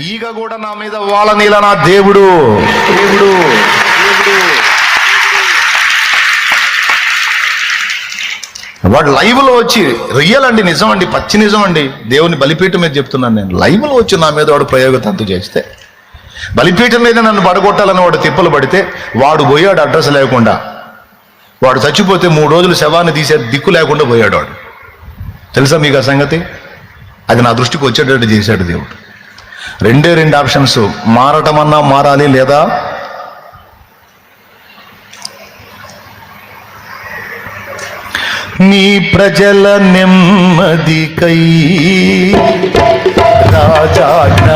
ఈగ కూడా నా మీద వాళ్ళనిలా నా దేవుడు దేవుడు దేవుడు వాడు లైవ్లో వచ్చి, రియల్ అండి, నిజం అండి, పచ్చి నిజం అండి, దేవుని బలిపీఠం మీద చెప్తున్నాను నేను. లైవ్లో వచ్చి నా మీద వాడు ప్రయోగతంతు చేస్తే, బలిపీఠం మీద నన్ను పడగొట్టాలని వాడు తిప్పలు పడితే, వాడు పోయాడు అడ్రస్ లేకుండా. వాడు చచ్చిపోతే 3 రోజులు శవాన్ని తీసే దిక్కు లేకుండా పోయాడు వాడు. తెలుసా మీకు ఆ సంగతి? అది నా దృష్టికి వచ్చేటట్టు చేశాడు దేవుడు. 2 ఆప్షన్స్, మారటం అన్నా మారాలి, లేదా నీ ప్రజల నెమ్మదికై రాజాజ్ఞ